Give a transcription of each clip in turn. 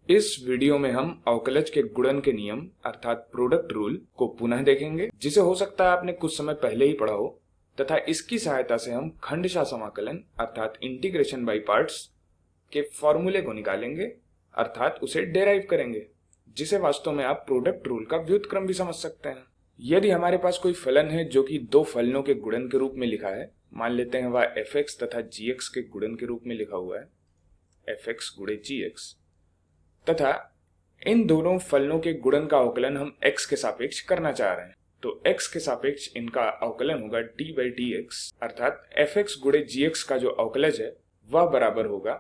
इस वीडियो में हम अवकलज के गुणन के नियम अर्थात प्रोडक्ट रूल को पुनः देखेंगे, जिसे हो सकता है आपने कुछ समय पहले ही पढ़ा हो, तथा इसकी सहायता से हम खंडशः समाकलन अर्थात इंटीग्रेशन बाय पार्ट्स के फॉर्मूले को निकालेंगे अर्थात उसे डेराइव करेंगे, जिसे वास्तव में आप प्रोडक्ट रूल का व्युत्क्रम भी समझ सकते हैं। यदि हमारे पास कोई फलन है जो कि दो फलनों के गुणन के रूप में लिखा है, मान लेते हैं वह fx तथा gx के गुणन के रूप में लिखा हुआ है, fx गुणे gx, तथा इन दोनों फलनों के गुणन का अवकलन हम x के सापेक्ष करना चाह रहे हैं, तो x के सापेक्ष इनका अवकलन होगा d/dx अर्थात fx गुणे gx का जो अवकलज है वह बराबर होगा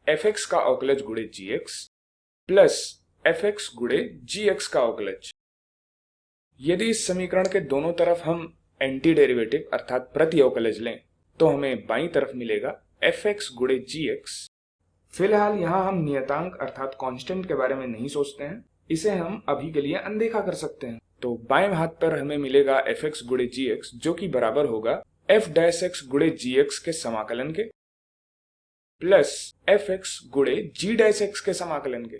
fx का अवकलज गुणे gx प्लस fx गुणे gx का अवकलज। यदि इस समीकरण के दोनों तरफ हम एंटी डेरिवेटिव अर्थात प्रति अवकलज लें तो हमें बाईं तरफ मिलेगा fx गुणे gx। फिलहाल यहाँ हम नियतांक अर्थात कांस्टेंट के बारे में नहीं सोचते हैं, इसे हम अभी के लिए अनदेखा कर सकते हैं। तो बाएं हाथ पर हमें मिलेगा fx गुणे gx जो कि बराबर होगा f' गुणे gx के समाकलन के प्लस fx गुणे g' के समाकलन के।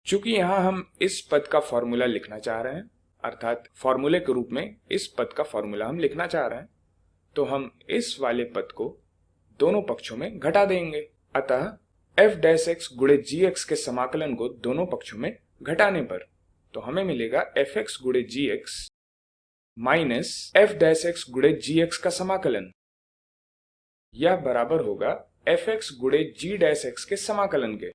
चूंकि यहाँ हम इस पद का फॉर्मूला लिखना चाह रहे हैं अर्थात फॉर्मूले के रूप में इस पद का फॉर्मूला हम लिखना चाह रहे हैं, तो हम इस वाले पद को दोनों पक्षों में घटा देंगे। अतः f' गुणे gx के समाकलन को दोनों पक्षों में घटाने पर तो हमें मिलेगा fx गुणे gx माइनस f' गुणे gx का समाकलन। यह बराबर होगा fx गुणे g' के समाकलन के।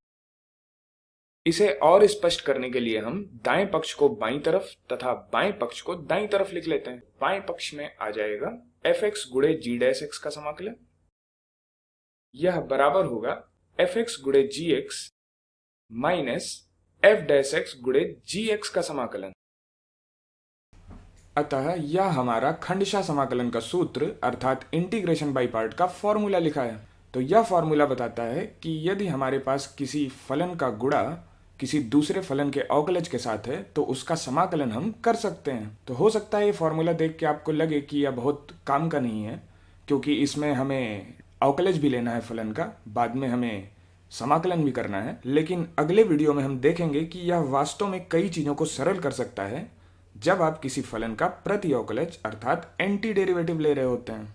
इसे और स्पष्ट करने के लिए हम दाएं पक्ष को बाईं तरफ तथा बाएं पक्ष को दाईं तरफ लिख लेते हैं। बाएं पक्ष में आ जाएगा fx गुणे g' का समाकलन, यह बराबर होगा fx गुणे gx माइनस f' गुणे gx का समाकलन। अतः यह हमारा खंडशः समाकलन का सूत्र अर्थात इंटीग्रेशन बाय पार्ट का फॉर्मूला लिखा है। तो यह फॉर्मूला बताता है कि यदि हमारे पास किसी फलन का गुणा किसी दूसरे फलन के अवकलज के साथ है तो उसका समाकलन हम कर सकते हैं। तो हो सकता है ये फॉर्मूला देख के आपको लगे कि यह बहुत काम का नहीं है, क्योंकि इसमें हमें अवकलज भी लेना है फलन का, बाद में हमें समाकलन भी करना है। लेकिन अगले वीडियो में हम देखेंगे कि यह वास्तव में कई चीज़ों को सरल कर सकता है जब आप किसी फलन का प्रति अवकलज अर्थात एंटी डेरिवेटिव ले रहे होते हैं।